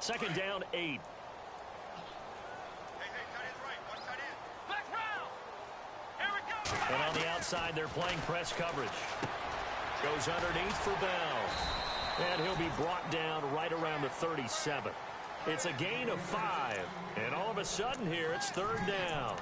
Second down, 8. And on the outside, they're playing press coverage. Goes underneath for Bell. And he'll be brought down right around the 37. It's a gain of 5. And all of a sudden here, it's third down.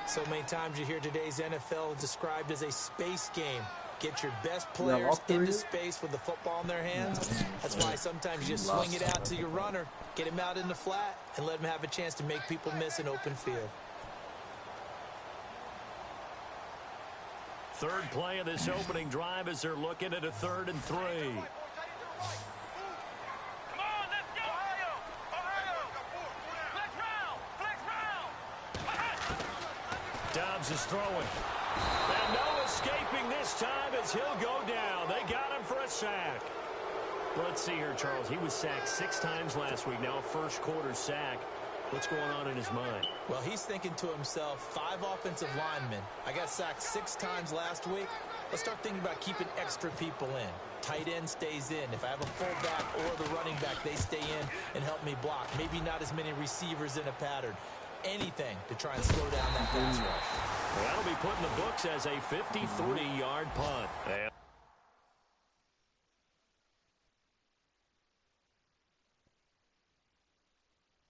So many times you hear today's NFL described as a space game. Get your best players into space with the football in their hands. That's why sometimes you just swing it out to your runner, get him out in the flat, and let him have a chance to make people miss an open field. Third play of this opening drive as they're looking at a 3rd and 3. Dobbs is throwing. And no escaping this time as he'll go down. They got him for a sack. Let's see here, Charles. He was sacked 6 times last week. Now a first quarter sack. What's going on in his mind? Well, he's thinking to himself, 5 offensive linemen. I got sacked 6 times last week. Let's start thinking about keeping extra people in. Tight end stays in. If I have a fullback or the running back, they stay in and help me block. Maybe not as many receivers in a pattern. Anything to try and slow down that pass rush. Well, that'll be put in the books as a 53-yard punt.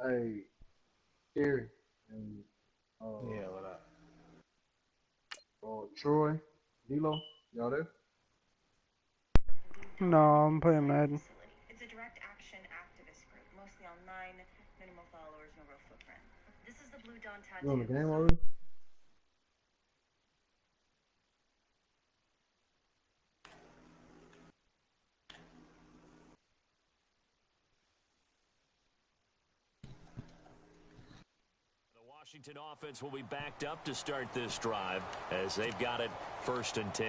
Hey, Gary, and yeah, what up? Troy, D'Lo, y'all there? No, I'm playing Madden. It's a direct action activist group, mostly online, minimal followers, no real footprint. This is the Blue Dawn tattoo. You on the game already? Washington offense will be backed up to start this drive as they've got it 1st and 10.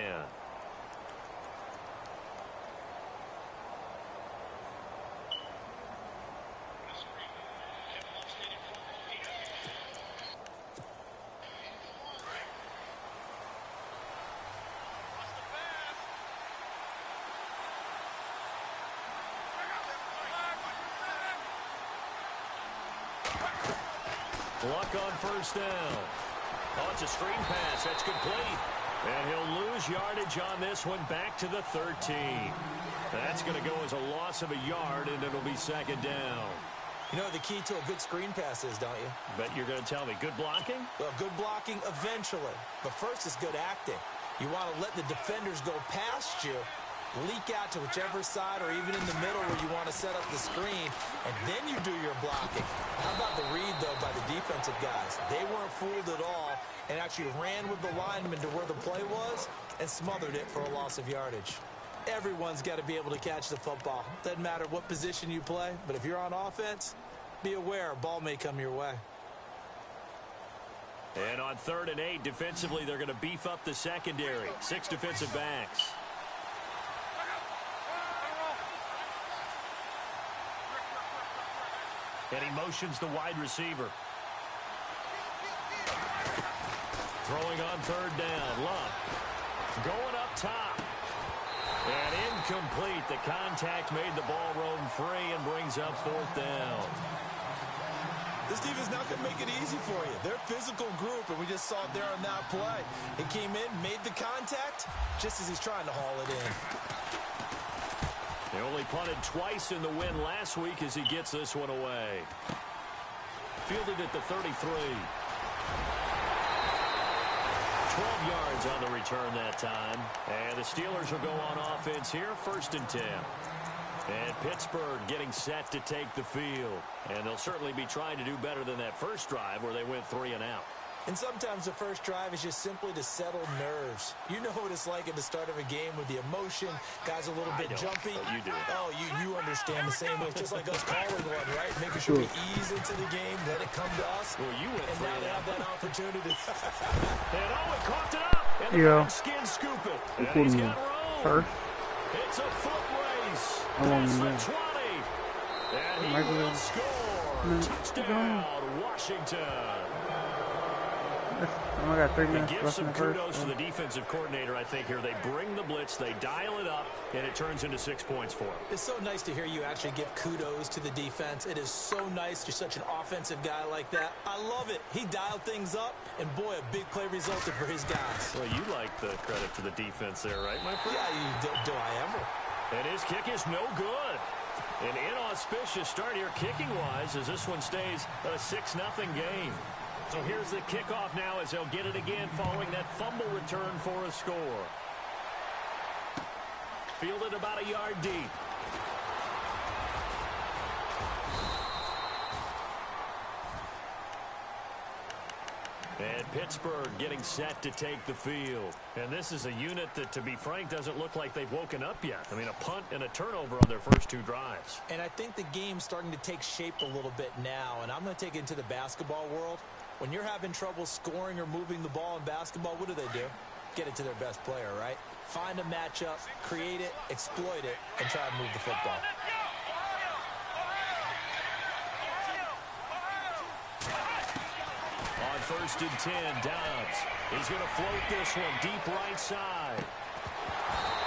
Luck on 1st down. Oh, it's a screen pass. That's complete. And he'll lose yardage on this one back to the 13. That's going to go as a loss of a yard, and it'll be 2nd down. You know what the key to a good screen pass is, don't you? But you're going to tell me, good blocking? Well, good blocking eventually. But first is good acting. You want to let the defenders go past you, leak out to whichever side or even in the middle where you want to set up the screen, and then you do your blocking. How about the read, though, by the defensive guys? They weren't fooled at all and actually ran with the lineman to where the play was and smothered it for a loss of yardage. Everyone's got to be able to catch the football. Doesn't matter what position you play, but if you're on offense, be aware a ball may come your way. And on 3rd and 8, defensively, they're going to beef up the secondary. 6 defensive backs. And he motions the wide receiver. Throwing on 3rd down. Luck going up top. And incomplete. The contact made the ball roam free and brings up 4th down. This defense not going to make it easy for you. They're a physical group, and we just saw it there on that play. He came in, made the contact, just as he's trying to haul it in. They only punted twice in the win last week as he gets this one away. Fielded at the 33. 12 yards on the return that time. And the Steelers will go on offense here, 1st and 10. And Pittsburgh getting set to take the field. And they'll certainly be trying to do better than that first drive where they went 3 and out. And sometimes the first drive is just simply to settle nerves. You know what it's like at the start of a game with the emotion. Guys a little bit jumpy. Oh, you do. Oh, you understand the same way. It's just like us calling one, right? Making sure we ease into the game, let it come to us. Well, you went and now they have that opportunity. And he coughed it up. And the Redskins scoop it. And he's got room. It's a foot race. That's the 20. And he will score. Touchdown, Washington. only got 3 They minutes give left in some the first. kudos to the defensive coordinator, I think, here. They bring the blitz, they dial it up, and it turns into 6 points for them. It's so nice to hear you actually give kudos to the defense. It is so nice. You're such an offensive guy like that. I love it. He dialed things up, and boy, a big play resulted for his guys. Well, you like the credit to the defense there, right, my friend? Yeah, do I ever? And his kick is no good. An inauspicious start here kicking-wise as this one stays a 6-0 game. So here's the kickoff now as they'll get it again following that fumble return for a score. Fielded about a yard deep. And Pittsburgh getting set to take the field. And this is a unit that, to be frank, doesn't look like they've woken up yet. I mean, a punt and a turnover on their first 2 drives. And I think the game's starting to take shape a little bit now, and I'm going to take it into the basketball world. When you're having trouble scoring or moving the ball in basketball, what do? Get it to their best player, right? Find a matchup, create it, exploit it, and try to move the football. On 1st and 10, Dobbs. He's going to float this one deep right side.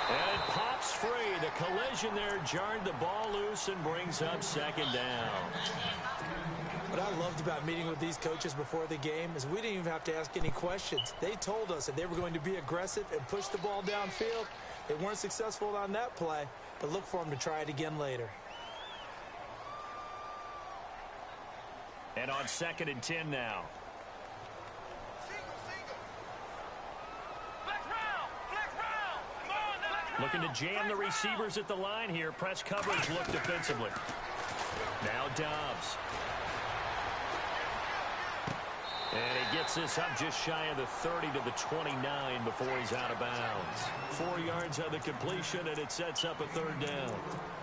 And it pops free. The collision there jarred the ball loose and brings up 2nd down. What I loved about meeting with these coaches before the game is we didn't even have to ask any questions. They told us that they were going to be aggressive and push the ball downfield. They weren't successful on that play, but look for them to try it again later. And on 2nd and 10 now. Looking to jam the receivers at the line here. Press coverage look defensively. Now Dobbs. And he gets this up just shy of the 30 to the 29 before he's out of bounds. 4 yards on the completion, and it sets up a 3rd down.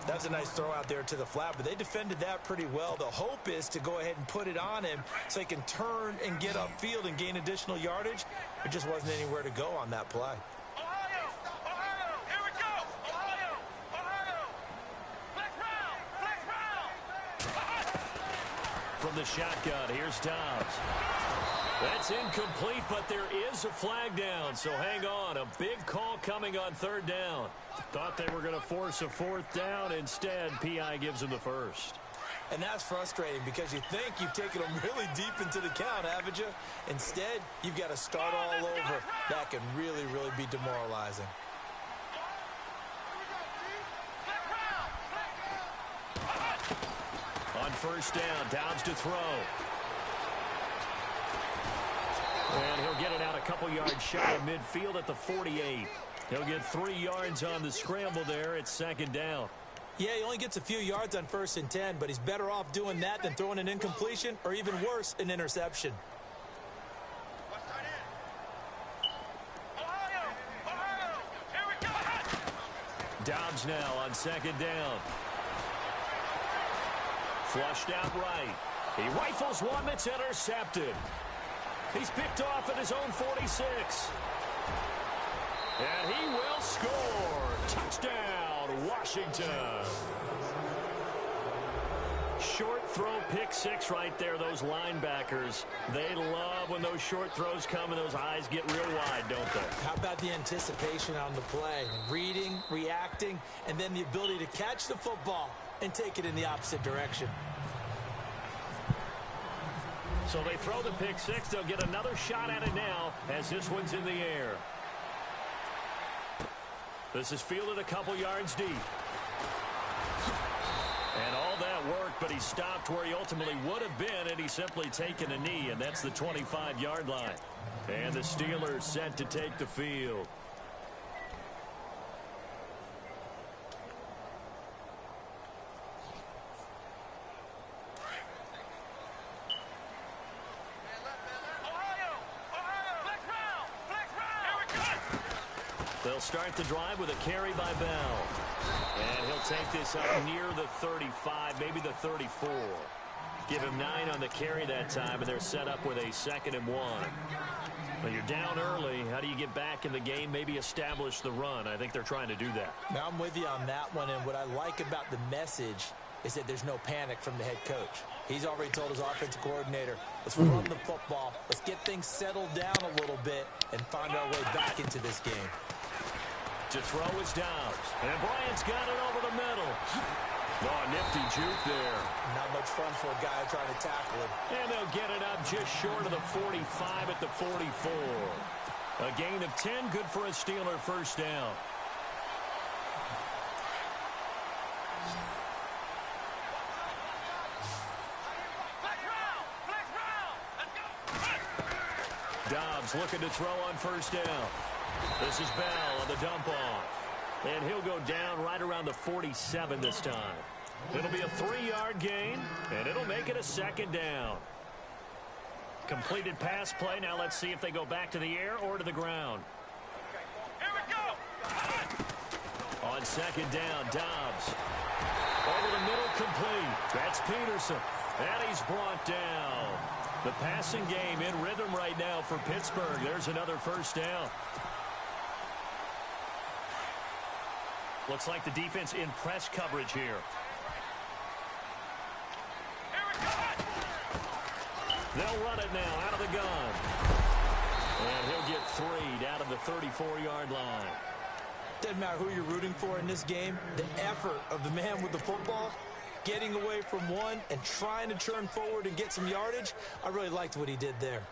That's a nice throw out there to the flat, but they defended that pretty well. The hope is to go ahead and put it on him so he can turn and get upfield and gain additional yardage. There just wasn't anywhere to go on that play. From the shotgun, here's Dobbs. That's incomplete, but there is a flag down, so hang on. A big call coming on 3rd down. Thought they were going to force a 4th down. Instead, P.I. gives them the 1st. And that's frustrating because you think you've taken them really deep into the count, haven't you? Instead, you've got to start all over. That can really, really be demoralizing. On 1st down, Dobbs to throw. And he'll get it out a couple yards shy of midfield at the 48. He'll get 3 yards on the scramble there. It's 2nd down. Yeah, he only gets a few yards on 1st and 10, but he's better off doing that than throwing an incompletion or even worse, an interception. Dobbs now on 2nd down. Flushed out right. He rifles one that's intercepted. He's picked off at his own 46. And he will score. Touchdown, Washington. Short throw, pick 6 right there. Those linebackers, they love when those short throws come and those eyes get real wide, don't they? How about the anticipation on the play? Reading, reacting, and then the ability to catch the football and take it in the opposite direction. So they throw the pick 6. They'll get another shot at it now as this one's in the air. This is fielded a couple yards deep. And all that work, but he stopped where he ultimately would have been, and he's simply taken a knee, and that's the 25-yard line. And the Steelers set to take the field. They'll start the drive with a carry by Bell. And he'll take this up near the 35, maybe the 34. Give him 9 on the carry that time, and they're set up with a 2nd and 1. Well, you're down early. How do you get back in the game, maybe establish the run? I think they're trying to do that. Now I'm with you on that one, and what I like about the message is that there's no panic from the head coach. He's already told his offensive coordinator, let's run the football, let's get things settled down a little bit and find our way back into this game. To throw is Dobbs. And Bryant's got it over the middle. Oh, nifty juke there. Not much fun for a guy trying to tackle him. And they'll get it up just short of the 45 at the 44. A gain of 10, good for a Steeler first down. Dobbs looking to throw on first down. This is Bell on the dump off. And he'll go down right around the 47 this time. It'll be a 3-yard gain, and it'll make it a second down. Completed pass play. Now let's see if they go back to the air or to the ground. Here we go. On second down, Dobbs. Over the middle, complete. That's Peterson. And he's brought down. The passing game in rhythm right now for Pittsburgh. There's another first down. Looks like the defense in press coverage here. They'll run it now out of the gun. And he'll get 3 down to the 34-yard line. Doesn't matter who you're rooting for in this game. The effort of the man with the football, getting away from one and trying to turn forward and get some yardage, I really liked what he did there.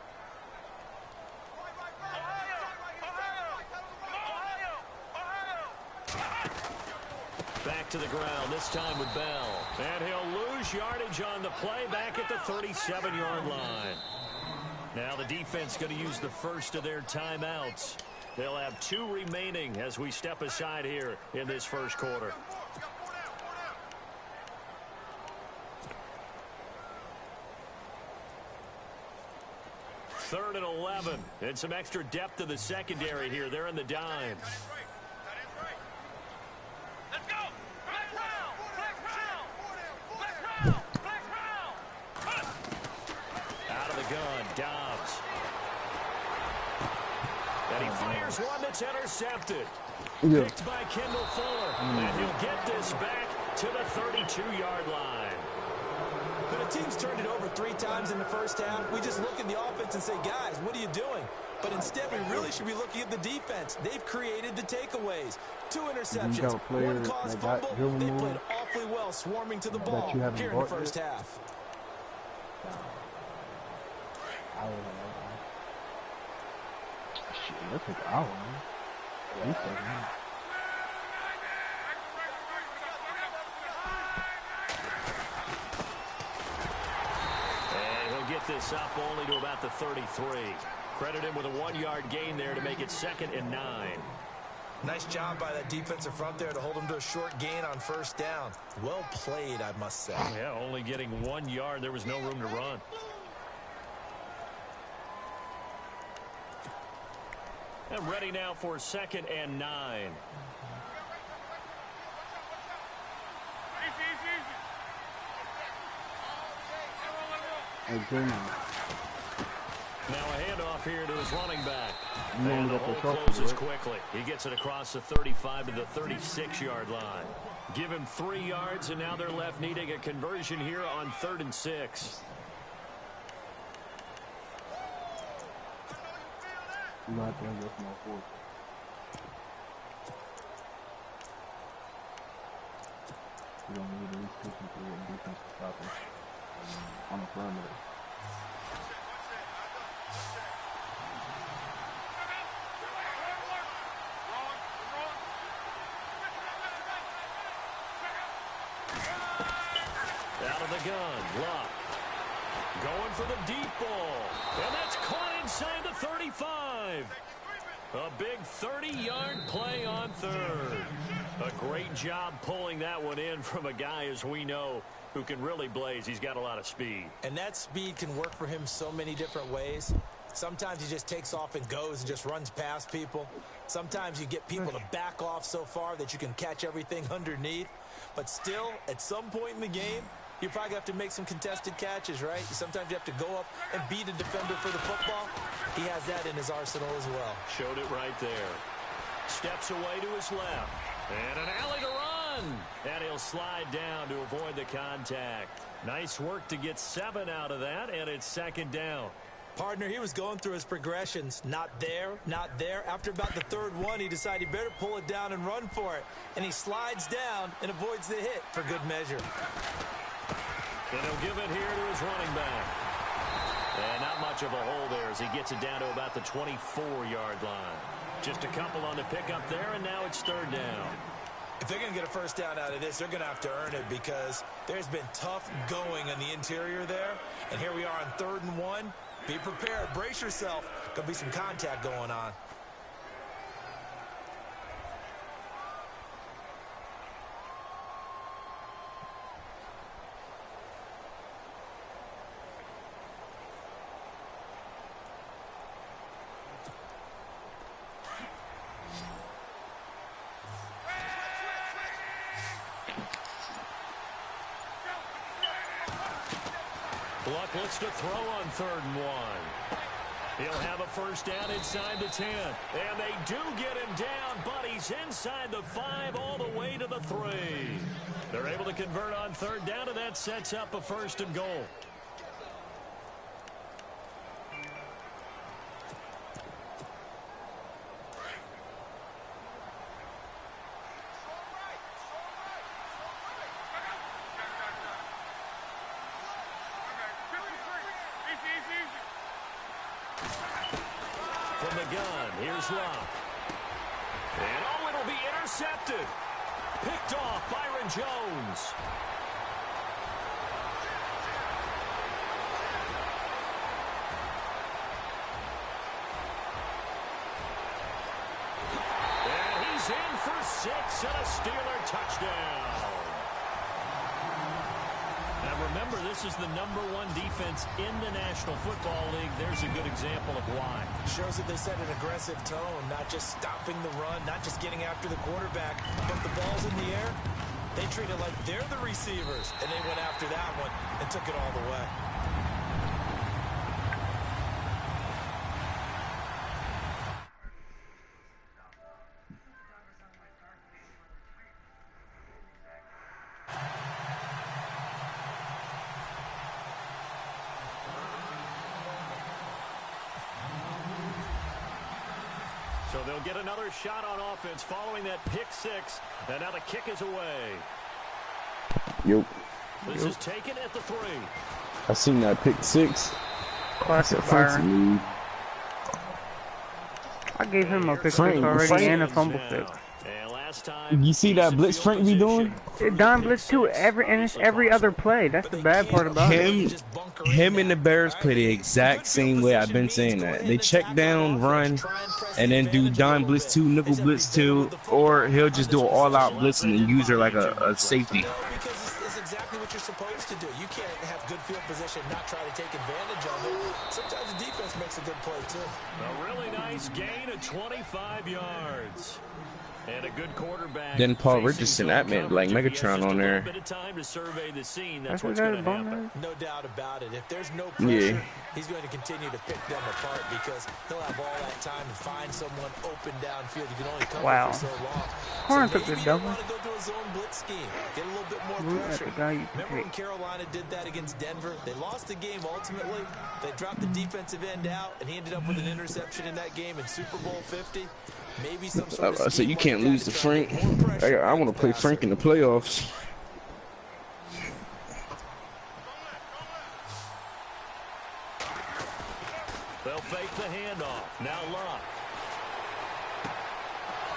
Back to the ground, this time with Bell. And he'll lose yardage on the play back at the 37-yard line. Now the defense going to use the first of their timeouts. They'll have 2 remaining as we step aside here in this first quarter. Third and 11. And some extra depth to the secondary here. They're in the dime. Gun, Dobbs. And he fires one that's intercepted. Picked by Kendall Fuller. And he'll get this back to the 32-yard line. When a team's turned it over 3 times in the first half, we just look at the offense and say, guys, what are you doing? But instead, we really should be looking at the defense. They've created the takeaways. 2 interceptions, 1 caused fumble. They played awfully well swarming to the ball here in the first half. Shit, that took an hour, man. And he'll get this up only to about the 33. Credit him with a 1-yard gain there to make it 2nd and 9. Nice job by that defensive front there to hold him to a short gain on first down. Well played, I must say. Yeah, only getting 1 yard. There was no room to run. And ready now for 2nd and 9. Now a handoff here to his running back. And the hole closes quickly. He gets it across the 35 to the 36-yard line. Give him 3 yards, and now they're left needing a conversion here on 3rd and 6. You might have to go for my 4th. You don't need at least 2 people in defense to stop him on the perimeter. Out of the gun, Luck. Going for the deep ball. And that's caught inside the 35. A big 30-yard play on 3rd. A great job pulling that one in from a guy, as we know, who can really blaze. He's got a lot of speed. And that speed can work for him so many different ways. Sometimes he just takes off and goes and just runs past people. Sometimes you get people to back off so far that you can catch everything underneath. But still, at some point in the game, you probably have to make some contested catches, right? Sometimes you have to go up and beat a defender for the football. He has that in his arsenal as well. Showed it right there. Steps away to his left. And an alley to run. And he'll slide down to avoid the contact. Nice work to get 7 out of that, and it's 2nd down. Partner, he was going through his progressions. Not there, not there. After about the 3rd one, he decided he better pull it down and run for it. And he slides down and avoids the hit for good measure. And he'll give it here to his running back. And not much of a hole there as he gets it down to about the 24-yard line. Just a couple on the pickup there, and now it's 3rd down. If they're going to get a first down out of this, they're going to have to earn it because there's been tough going on the interior there. And here we are on 3rd and 1. Be prepared. Brace yourself. Going to be some contact going on. Luck looks to throw on 3rd and 1. He'll have a first down inside the 10. And they do get him down, but he's inside the 5 all the way to the 3. They're able to convert on 3rd down, and that sets up a 1st and goal. From the gun, here's Luck. And oh, it'll be intercepted. Picked off Byron Jones. And he's in for 6 and a Steeler touchdown. Now remember, this is the #1 defense in the National Football League. There's a good example of why. Shows that they set an aggressive tone, not just stopping the run, not just getting after the quarterback, but the ball's in the air. They treat it like they're the receivers, and they went after that one and took it all the way. So they'll get another shot on offense following that pick 6. And now the kick is away. Yo. This is taken at the 3. I seen that pick 6. Classic Byron. I gave him a pick 6 already and a fumble pick. You see that blitz Frank be doing? Don blitz too. Every other play. That's the bad part about it. Him and the Bears play the exact same way. I've been saying that. They check down, run, and then do Don blitz 2, nickel blitz 2, or he'll just do an all-out blitz and use her like a safety. Because it's exactly what you're supposed to do. You can't have good field position, not try to take advantage of it. Sometimes the defense makes a good play too. A really nice gain of 25 yards. And a good quarterback. Then Paul Richardson, that man, like Megatron on there. That's what's going to happen. No doubt about it. If there's no pressure, he's going to continue to pick them apart because he'll have all that time to find someone open downfield. You can only cover for so long. Horn so took the maybe double. you want to go to a zone blitz scheme. Get a little bit more pressure. Remember when Carolina did that against Denver? They lost the game ultimately. They dropped the defensive end out, and he ended up with an interception in that game in Super Bowl 50. Maybe some sort of so you can't lose to Frank. I want to play Frank in the playoffs. They'll fake the handoff. Now Luck.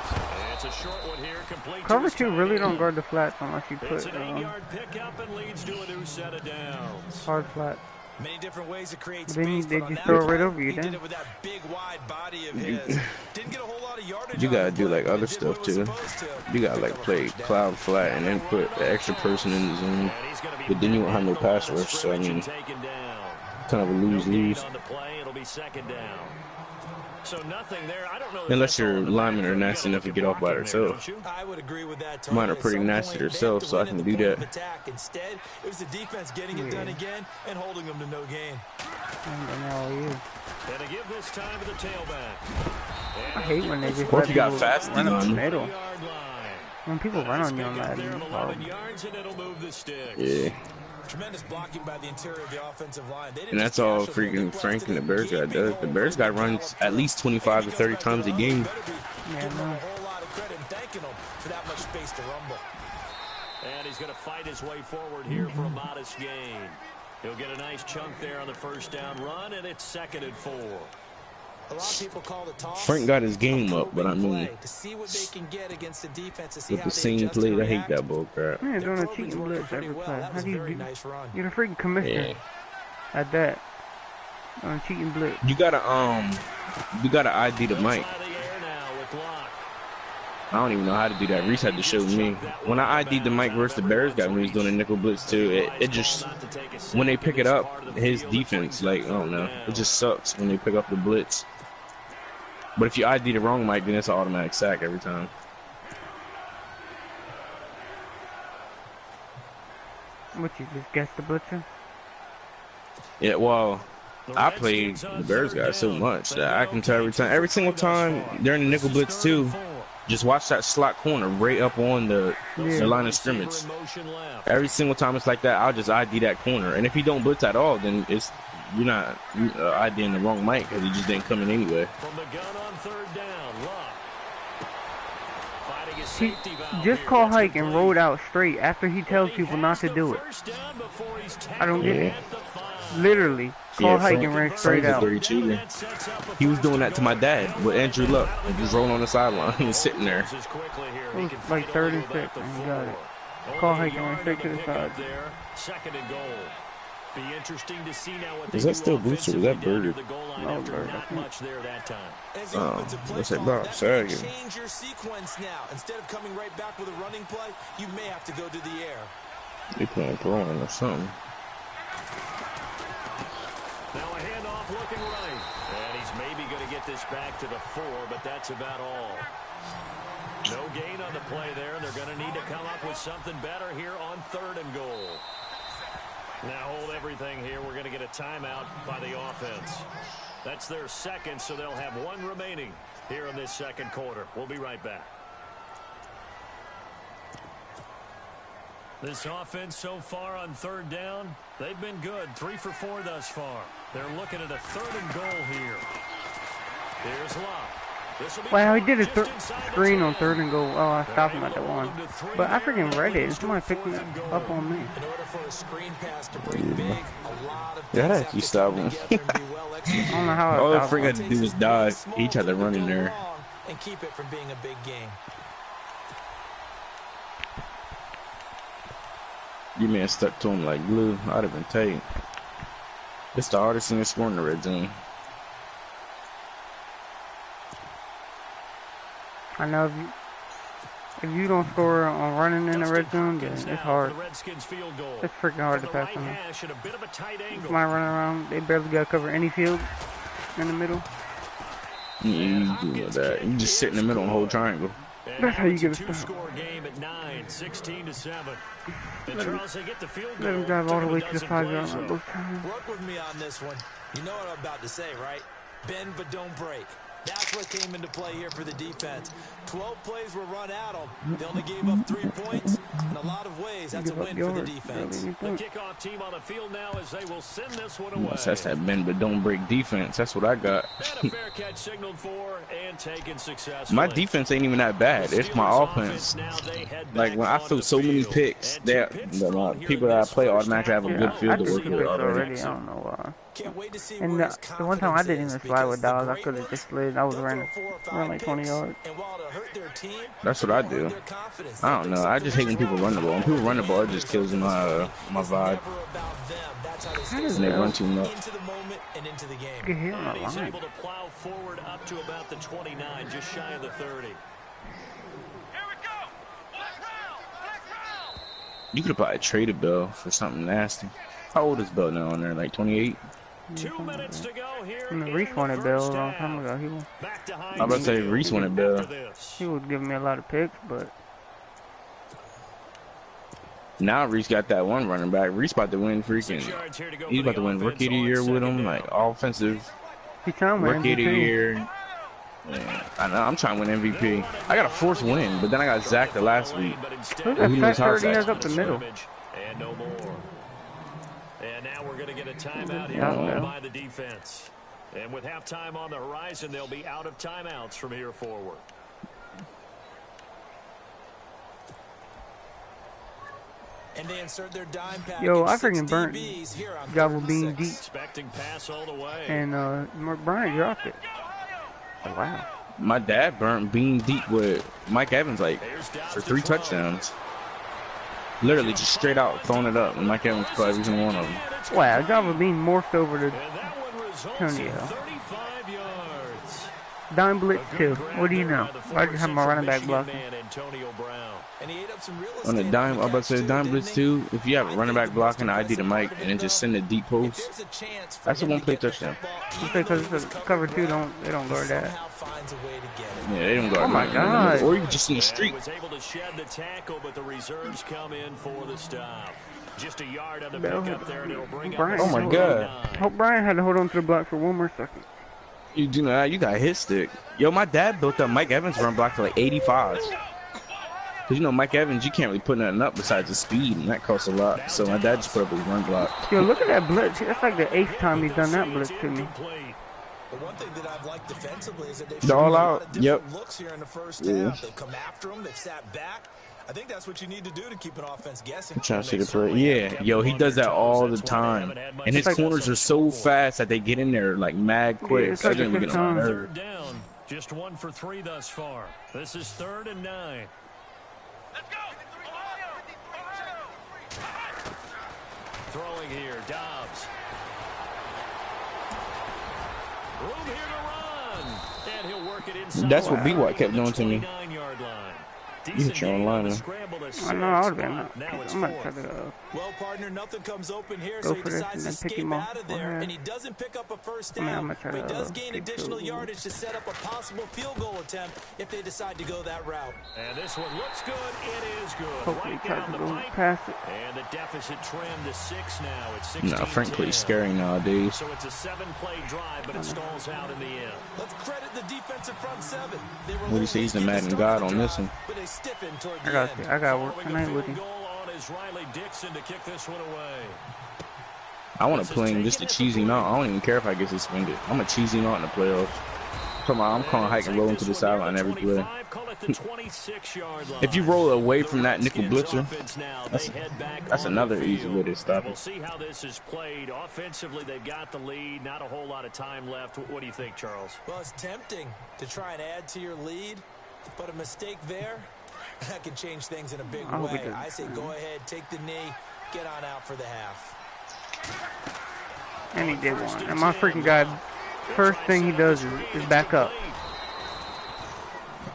And it's a short one here. Complete. Cover 2 really don't guard the flats unless you It's put an 8-yard pickup and leads to a new set of downs. hard flat. Many different ways to create Then space, they but on just that throw it play, right over you, he did then. it with that big wide body of his. Didn't get a whole lot of yardage. You gotta on the do play, like but other it did what stuff it was too. supposed to. You gotta like play cloud flat and then put the extra person in the zone. But then you won't have no pass rush. So I mean, kind of a lose-lose. It'll be 2nd down. So nothing there. I don't know Unless your linemen are nasty enough to get off by themselves. I would agree with that. Mine are pretty nasty themselves, so I can do that. Instead, it was the defense getting it done again and holding them to no gain. And to give this time to the tailback. I hate when they just Or let if you got people fast run up the on. middle. When people run on you on that, yards and it'll move the sticks. Yeah. Tremendous blocking by the interior of the offensive line. And that's all freaking Frank and the Bears guy does. The Bears guy runs at least 25 to 30 times a game. Yeah, no. For that much space to rumble. And he's going to fight his way forward here for a modest gain. He'll get a nice chunk there on the first down run, and it's 2nd and 4. A lot of people call the toss. Frank got his game up, but I mean, to see what they can get against the defense, to see with the same play, I hate that bull crap. Man, doing a cheating blitz every play. How do you do? You're the freaking commissioner at that. On a cheating blitz. You gotta ID the mic. I don't even know how to do that. Reese had to show me. When I ID'd the Mike versus the Bears guy when he was doing a nickel blitz too, it just, when they pick it up, his defense, like, I don't know, it just sucks when they pick up the blitz. But if you ID the wrong Mike, then it's an automatic sack every time. What, you just guess the blitzer? Yeah, well, I played the Bears guy so much that I can tell every single time during the nickel blitz too, just watch that slot corner right up on the line of scrimmage. Every single time it's like that, I'll just ID that corner. And if you don't blitz at all, then you're not IDing the wrong Mike because he just didn't come in anyway. From the gun on 3rd down, He just call hike and rolled out straight after he tells people not to do it. I don't get it. Literally, call hike and ran straight out. He was doing that to my dad with Andrew Luck and just rolling on the sideline. He was sitting there. It was like 3rd and 6, and he got it. Call hike and ran straight to the side. 2nd and goal. Be interesting to see now what Is that still Booster? Was that Bird? No, Bird. Oh, what's that about? Sagan. Change your sequence now. Instead of coming right back with a running play, you may have to go to the air. They playing throwing or something. Now a handoff looking right. And he's maybe going to get this back to the 4, but that's about all. No gain on the play there, and they're going to need to come up with something better here on 3rd and goal. Now hold everything here. We're going to get a timeout by the offense. That's their 2nd, so they'll have 1 remaining here in this 2nd quarter. We'll be right back. This offense so far on 3rd down, they've been good. 3 for 4 thus far. They're looking at a 3rd and goal here. Here's Locke. Wow, he did a screen on 3rd and goal. Oh, I stopped him at the 1. But I freaking read it. Somebody picked it up on me. Yeah, that actually stopped him. I don't know how. All the freak had to do was dive. He tried to run in there. And keep it from being a big game. You man stuck to him like glue. I'd have been tight. It's the hardest thing to score in the red zone. I know if you don't score on running in the red zone, then it's hard. It's freaking hard to pass on them. Somebody running around, they barely got to cover any field in the middle. Yeah, you do that. You just sit in the middle and hold triangle. That's how you get a stop. Let him drive all the way to the 5-yard line both times. Work with me on this one. You know what I'm about to say, right? Bend but don't break. That's what came into play here for the defense. 12 plays were run at them. They only gave up 3 points. In a lot of ways, that's a win for the defense. The kickoff team on the field now as they will send this one away. That's that bend but don't break defense. That's what I got. And a fair catch signaled for and taken successfully. My defense ain't even that bad. It's my offense. Like when I throw so many picks, the people that I play automatically have a good field to work with already. I don't know why. And the one time I didn't even slide with dogs, I could have just slid. I was running like 20 yards. That's what I do. I don't know. I just hate when people run the ball. When people run the ball, it just kills my vibe. And they run too much. Get hit on the line. Able to plow forward up to about the 29, just shy of the 30. You could have probably traded Bell for something nasty. How old is Bell now on there? Like 28? 2 minutes to go here. Reese wanted Bell a long time ago. I'm about to say Reese wanted Bell. He was giving me a lot of picks, but now Reese got that one running back. Reese about to win freaking. He's about to win Rookie of the Year with him, like offensive Rookie of the Year. Yeah, I know. I'm trying to win MVP. I got a 4th win, but then I got Zach the last week. Who's that fat 30 up the middle? And now we're going to get a timeout here called by the defense. And with halftime on the horizon, they'll be out of timeouts from here forward. And they insert their dime package. Yo, I freaking burnt Java Bean deep. Expecting pass all the way. And Brian dropped it. Oh, wow. My dad burnt Bean deep with Mike Evans like for 3 touchdowns. Literally just straight out throwing it up, and Mike Evans caught every single one of them. Wow, Java Bean morphed over to Antonio. Dime blitz 2. What do you know? I just have my running back blocking. On the dime, I'm about to say dime blitz 2. If you have a running back blocking the ID to Mike and then just send a deep post, that's a one-play touchdown. Because it's a cover 2, they don't guard that. Yeah, they don't guard. Oh my God! Or you can just in the street. Was able to shed the tackle, but the reserves come in for the stop. Just a yard on the pickup there, and it'll bring up. Oh my God! Hope Brian had to hold on to the block for one more second. You do not. You got hit stick. Yo, my dad built up Mike Evans run block to like 85. Cause you know Mike Evans, you can't really put nothing up besides the speed, and that costs a lot. So my dad just put up his run block. Yo, look at that blitz. That's like the 8th time he's done that blitz to me. The one thing that I've liked defensively is that they've all shown a lot out. of different looks here in the first half. They've come after him. They've sat back. I think that's what you need to do to keep an offense guessing. I'm trying to see the play. Yeah, yo, he does that all the time. And his corners are so fast that they get in there like mad quick. Yeah, like third down. Just 1 for 3 thus far. This is 3rd and 9. Let's go. Throwing here, Dobbs. Room here to run. And he'll work it inside. That's what B-Watt kept doing to me. You hit your own line. I know, I would have been. I'm going to try to well, partner, nothing comes open here, go so he for this decides and to then pick escape him out off. of there, and he doesn't pick up a first down, but he does gain additional yardage to set up a possible field goal attempt if they decide to go that route. And this one looks good. It is good. Hopefully Right try down to the go pipe. past it. And the deficit trimmed to 6 now. It's 16. Nah, Frank plays scary nowadays. So it's a 7-play drive, but it stalls out in the end. Let's credit the defensive front 7. What do you say? He's the Madden god on this one. But they stiffen toward the end. I got work tonight with him. Dixon to kick this one away. I want to play him just to cheese him out. I don't even care if I get suspended. I'm going to cheese him out in the playoffs. I'm calling hike and roll into the sideline every play. If you roll away from that nickel blitzer, that's another easy way to stop it. We'll see how this is played. Offensively, they've got the lead. Not a whole lot of time left. What do you think, Charles? Well, it's tempting to try and add to your lead, but a mistake there, that can change things in a big way. I say go ahead, take the knee, get on out for the half. And he did one. And my freaking guy, first thing he does is back up.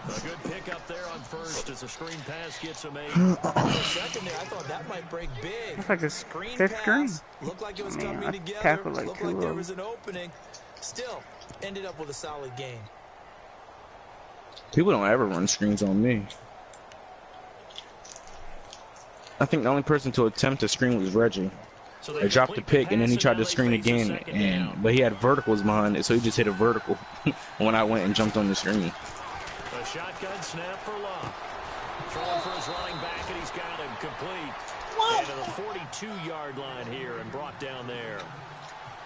A good pick up there on first as a screen pass gets him made. For a second there, I thought that might break big. It's like a screen fifth screen. Looked like it was Man, coming I together. tackled like Looked two like there of was an opening. Still, ended up with a solid game. People don't ever run screens on me. I think the only person to attempt to screen was Reggie. So they dropped the pick, and then he tried to screen again, but he had verticals behind it, so he just hit a vertical when I went and jumped on the screen. A shotgun snap for Love. Throwing for his running back, and he's got him complete. And to the 42-yard line here and brought down there.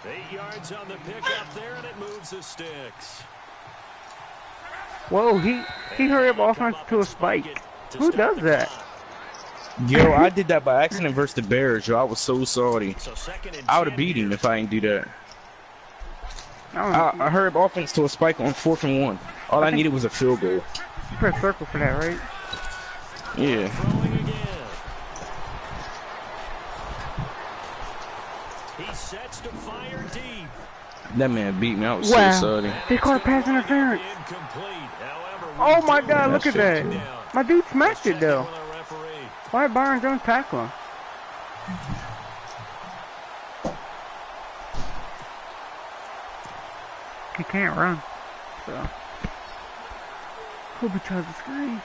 8 yards on the pickup there, and it moves the sticks. Whoa, he hurried up offense to a spike. Who does that? Yo, I did that by accident versus the Bears, yo. I was so sorry. I would have beat him if I didn't do that. I hurried up offense to a spike on 4th and 1. All I needed was a field goal. You press circle for that, right? Yeah. He sets to fire deep. That man beat me. I was so sorry. They called pass interference. Oh my God, look at that. My dude smacked it though. Why did Byron Jones tackle him? He can't run, so hope he tries to screen.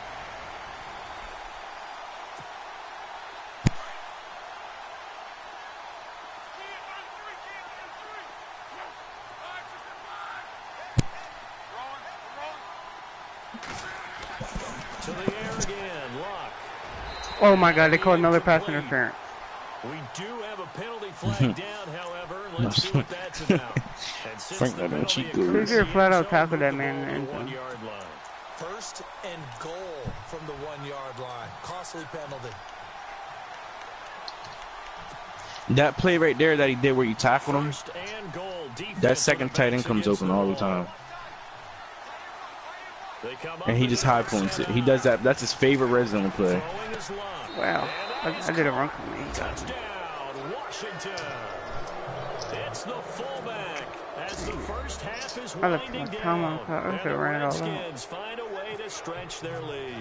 Oh my God, they called another pass interference. We do have a penalty flag down, however. Let's see what that's about. And since the penalty occurs, you're flat out tackle that man in the 1 yard line. First and goal from the 1 yard line. Costly penalty. That play right there that he did where you tackled him, that second tight end comes open all the time. And he just high points it. He does that. That's his favorite red zone play. Wow. I did a run for me. Touchdown, Washington. It's the fullback as the first half is winding down. And the Redskins find a way to stretch their lead.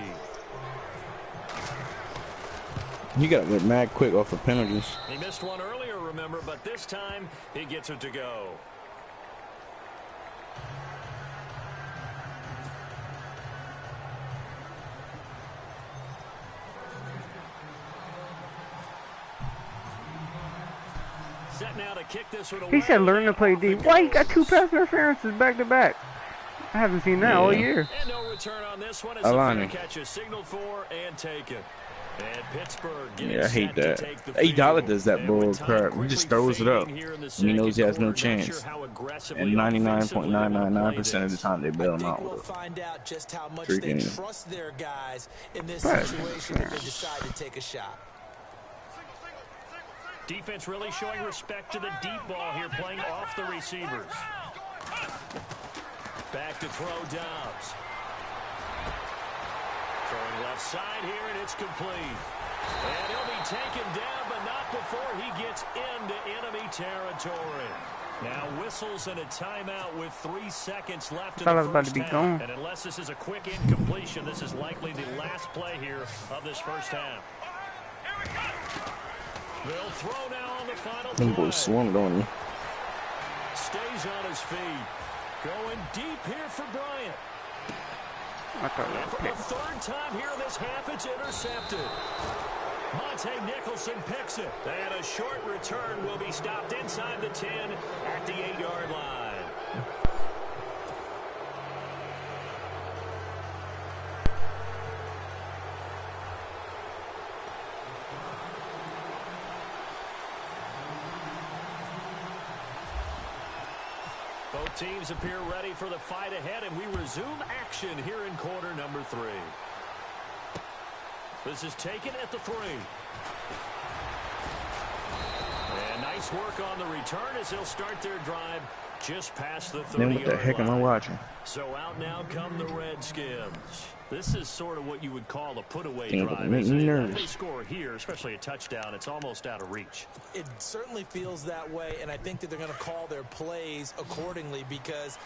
You got to get mad quick off of penalties. He missed one earlier, remember, but this time he gets it to go. Set now to kick this one away. He said learn to play deep. Why he got 2 pass interferences back to back? I haven't seen that all year. And no return on this one as the fair catch is signaled for and taken. And Pittsburgh yeah, I hate that. $8 does that bull crap. He just throws it up. He knows he has no chance. And 99.999% of the time they bail him out with it. Find out just how much they trust their guys in this situation if they decide to take a shot. Defense really showing respect to the deep ball here, playing off the receivers. Back to throw Dobbs. Throwing left side here, and it's complete. And he'll be taken down, but not before he gets into enemy territory. Now whistles and a timeout with 3 seconds left in the first half. And unless this is a quick incompletion, this is likely the last play here of this first half. They'll throw now on the final play. Them boys swarmed on you. Stays on his feet. Going deep here for Bryant. And for the 3rd time here in this half, it's intercepted. Monte Nicholson picks it. And a short return will be stopped inside the 10 at the 8-yard line. Both teams appear ready for the fight ahead, and we resume action here in quarter number 3. This is taken at the 3. And nice work on the return as they'll start their drive just past the 30-yard line. What the heck am I watching? So out now come the Redskins. This is sort of what you would call a put-away drive. Make me nervous. If they score here, especially a touchdown, it's almost out of reach. It certainly feels that way, and I think that they're going to call their plays accordingly because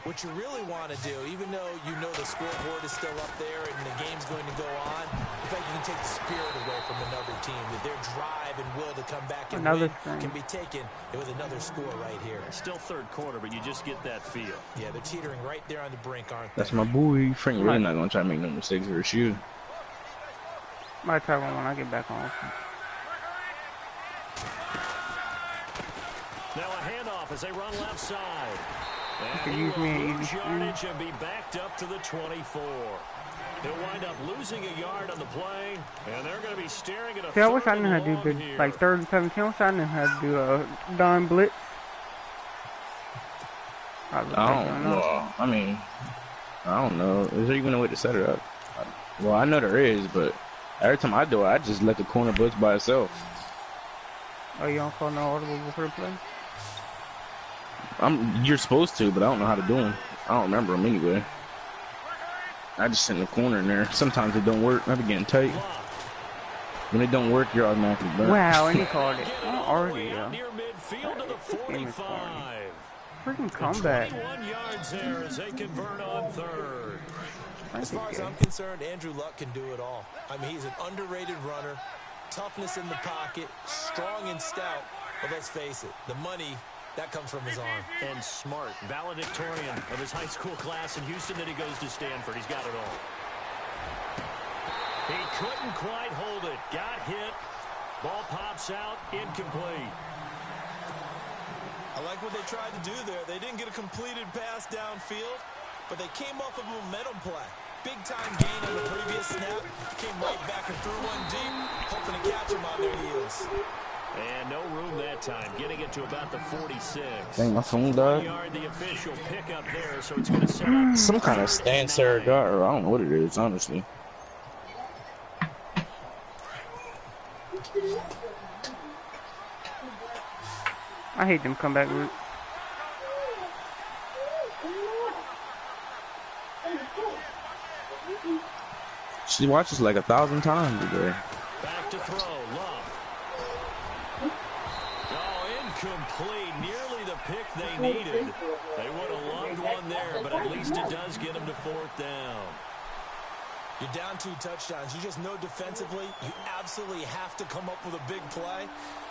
what you really want to do, even though you know the scoreboard is still up there and the game's going to go on, in fact, you can take the spirit away from another team, that their drive and will to come back and win can be taken with another score right here. Still 3rd quarter, but you just get that feel. Yeah, they're teetering right there on the brink, aren't they? That's my boy. Frank really not going to try to make no mistakes for a shoe. Might try one when I get back on. Now a handoff as they run left side. And use me an easy yardage and be backed up to the 24. They'll wind up losing a yard on the play, and they're going to be staring at a I wish I knew how to do good, like 3rd and 17. I wish I knew how to do a dime blitz. I don't know. Is there even a way to set it up? Well, I know there is, but every time I do it, I just let the corner blitz by itself. Oh, you don't call no audible before the play? You're supposed to, but I don't know how to do them. I don't remember them anyway. I just sit in the corner in there. Sometimes it don't work. I be getting tight. When it don't work, you're automatically burnt. Wow, and he called it. Already, though. Freaking comeback. 21 yards there as they convert on 3rd. As far as I'm concerned, Andrew Luck can do it all. I mean, he's an underrated runner. Toughness in the pocket, strong and stout. But let's face it, the money, that comes from his arm. And smart, valedictorian of his high school class in Houston, then he goes to Stanford. He's got it all. He couldn't quite hold it. Got hit. Ball pops out, incomplete. I like what they tried to do there. They didn't get a completed pass downfield, but they came off of a momentum play. Big-time gain on the previous snap. Came right back and threw one deep, hoping to catch him on their heels. And no room that time, getting it to about the 46. Dang, my phone died. The official pickup there, so it's going to set up Some kind of stand Saragott, or I don't know what it is, honestly. I hate them comeback routes. She watches like 1,000 times a day. Back to throw, Love. Oh, incomplete. Nearly the pick they needed. They would have loved one there, but at least it does get them to 4th down. You're down 2 touchdowns. You just know defensively you absolutely have to come up with a big play.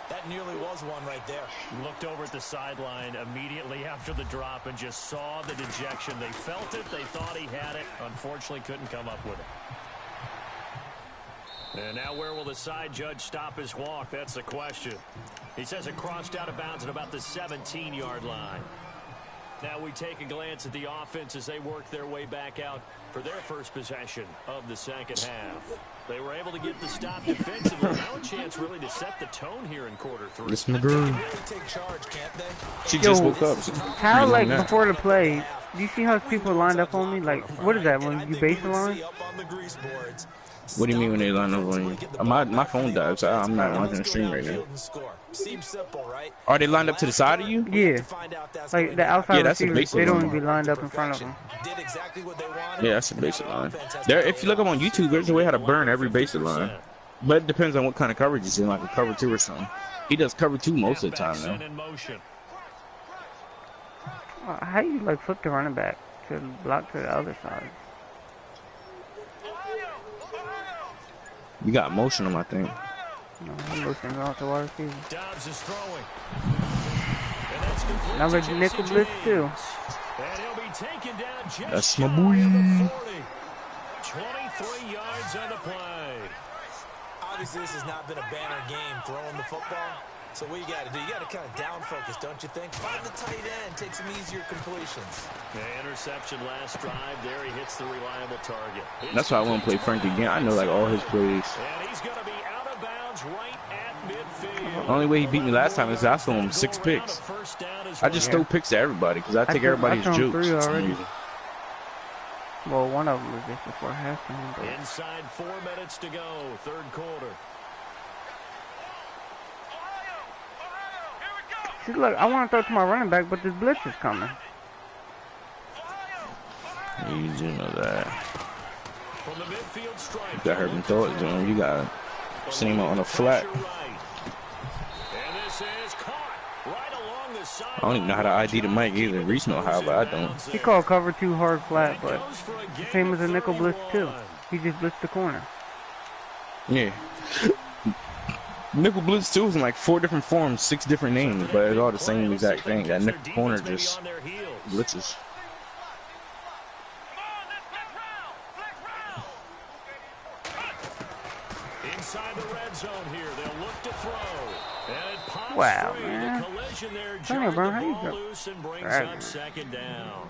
That nearly was one right there. Looked over at the sideline immediately after the drop and just saw the dejection. They felt it. They thought he had it. Unfortunately, couldn't come up with it. And now where will the side judge stop his walk? That's the question. He says it crossed out of bounds at about the 17-yard line. Now we take a glance at the offense as they work their way back out for their first possession of the second half. They were able to get the stop defensively. Now a chance really to set the tone here in quarter 3. This McGrew. Really take charge, can't they? She just woke up. How, like, before the play, do you see how people lined up on me? Like, what is that, when you base alarm? What do you mean when they line up on you? My phone died, so I'm not watching the stream right now. Seems simple, right? Are they lined up to the side of you? Yeah. Like, the outside that's a receivers, basic they don't line. even be lined up in front of them. Did exactly what they wanted. Yeah, that's a basic line. There, if you look up on YouTube, there's a way how to burn every basic line. But it depends on what kind of coverage he's in, like a cover 2 or something. He does cover 2 most of the time, though. How you, like, flip the running back to block to the other side? You got motion him, I think. No, I'm looking out the wide receiver. Dobbs is throwing. Another nickel blitz, too. And he'll be taken down just That's my shy boy. of the 40. 23 yards on the play. Obviously, this has not been a banner game throwing the football. So what you got to do, you got to kind of down focus, don't you think? Find the tight end, take some easier completions. The interception last drive. There he hits the reliable target. That's why I want to play Frank again. I know like all his plays. And he's going to be out of bounds right at midfield. The only way he beat me last time is I threw him 6 picks. I just throw picks to everybody because I take everybody's jokes. 3 already. Well, one of them was just before halftime. But... Inside 4 minutes to go, 3rd quarter. See, look, I want to throw to my running back, but this blitz is coming. You do know that. From the midfield strike. You got Herb and throw it to him. You got see him on a flat. And this is caught right along the side. I don't even know how to ID the mic either. Reese know how, but I don't. He called cover 2 hard flat, but the same as a nickel blitz too. He just blitzed the corner. Yeah. Nickel Blitz 2 is in like 4 different forms, 6 different names, but it's all the same exact thing. That nickel corner just blitzes. Inside the red zone here, they'll look to throw. And it pops wow, free. man. The collision there Tell me, bro, how you ball go? loose and brings up 2nd down.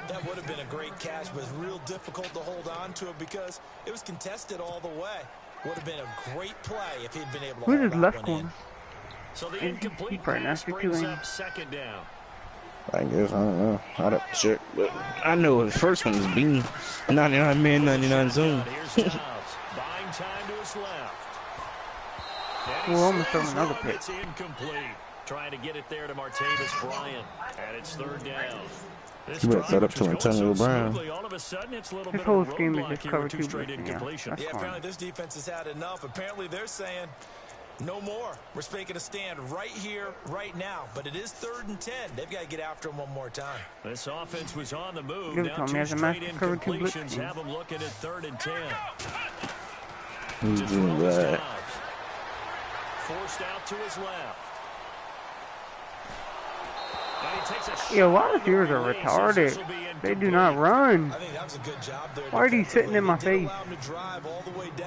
That would have been a great catch, but it's real difficult to hold on to it because it was contested all the way. Would have been a great play if he'd been able to Who's hold his that left one corner? in. So the incomplete pass brings up 2nd down. I guess, I don't know. I'd have to check, but I know the first one was Bean. 99 man, 99 zone. Here's Dobbs, buying time to his left. Well, I'm going to throw another pick. It's incomplete. Trying to get it there to Martavis Bryant. And it's 3rd down. You better set up to Antonio Brown. This whole scheme is just cover 2 blitz. Yeah, Apparently this defense has had enough. Apparently they're saying no more. We're making a stand right here, right now. But it is 3rd and 10. They've got to get after him one more time. This offense was on the move. Give it to Now him. He 2 has a straight massive cover 2 blitz incompletions scheme. have him looking at 3rd and 10. Who's doing that? Forced out to his left. Yo, wide receivers are retarded. They do not run. I think that was a good job there. Why are they sitting in my face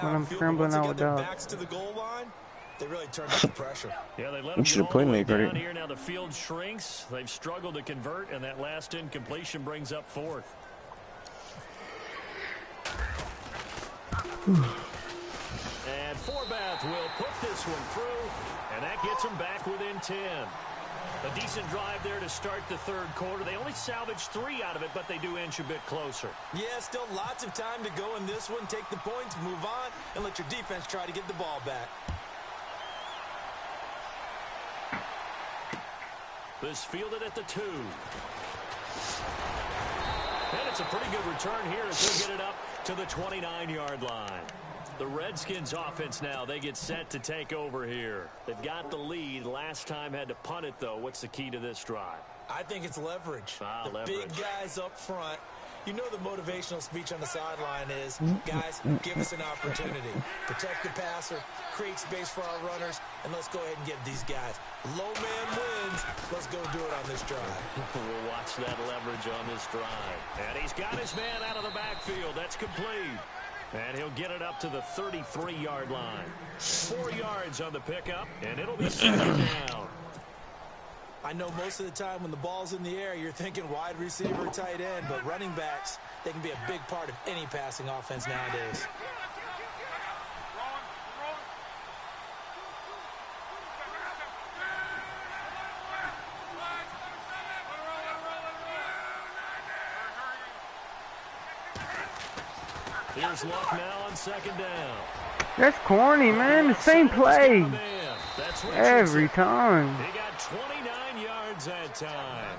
when I'm scrambling out with dogs? backs to the goal line? They really turned up the pressure. Yeah, they let You him should get have all the way playmaker, down right? here. Now the field shrinks. They've struggled to convert, and that last incompletion brings up 4th. And Forbath will put this one through. And that gets them back within 10. A decent drive there to start the third quarter. They only salvaged 3 out of it, but they do inch a bit closer. Yeah, still lots of time to go in this one. Take the points, move on, and let your defense try to get the ball back. This fielded at the 2. And it's a pretty good return here as they get it up to the 29-yard line. The Redskins offense now, they get set to take over here. They've got the lead. Last time had to punt it, though. What's the key to this drive? I think it's leverage. Leverage. Big guys up front. You know the motivational speech on the sideline is, guys, give us an opportunity. Protect the passer, create space for our runners, and let's go ahead and give these guys. Low man wins. Let's go do it on this drive. We'll watch that leverage on this drive. And he's got his man out of the backfield. That's complete. And he'll get it up to the 33-yard line. 4 yards on the pickup, and it'll be second down. I know most of the time when the ball's in the air, you're thinking wide receiver, tight end, but running backs, they can be a big part of any passing offense nowadays. Here's Luck now on second down. That's corny, man. The same play. Every time. He got 29 yards that time.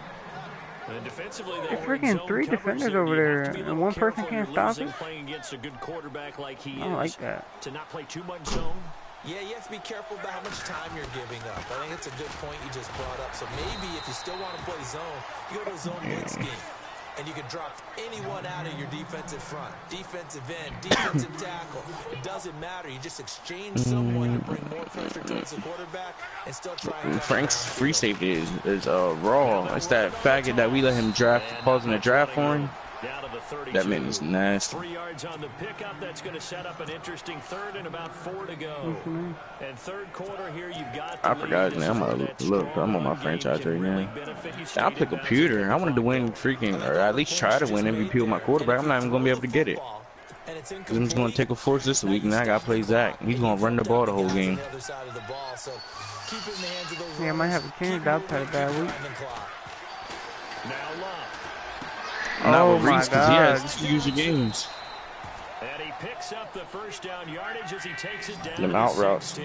And defensively, they There's freaking 3 defenders over there, and one person can't stop it. Playing against a good quarterback like he is. I like that. To not play too much zone. Yeah, you have to be careful about how much time you're giving up. I think that's a good point you just brought up. So maybe if you still want to play zone, you go to a zone blitz scheme. And you can drop anyone out of your defensive front, defensive end, defensive tackle. It doesn't matter. You just exchange someone to bring more pressure towards the quarterback and still try and Frank's free safety is raw. It's that faggot that we let him draft, pausing the draft for him. That man is nasty. 3 yards on the pickup. That's going to set up an interesting third and about 4 to go. And third quarter here, you've got. I forgot, man. I'm on my franchise right now. I'll play computer. I wanted to win freaking, or at least try to win MVP with my quarterback. I'm not even going to be able to get it. Because I'm just going to take a force this week, and I got to play Zach. He's going to run the ball the whole game. Yeah, I might have a chance. I've had a bad week. Now Luck. Not with Reese, because he has 2 user games. And he picks up the first down yardage as he takes it down Them out routes.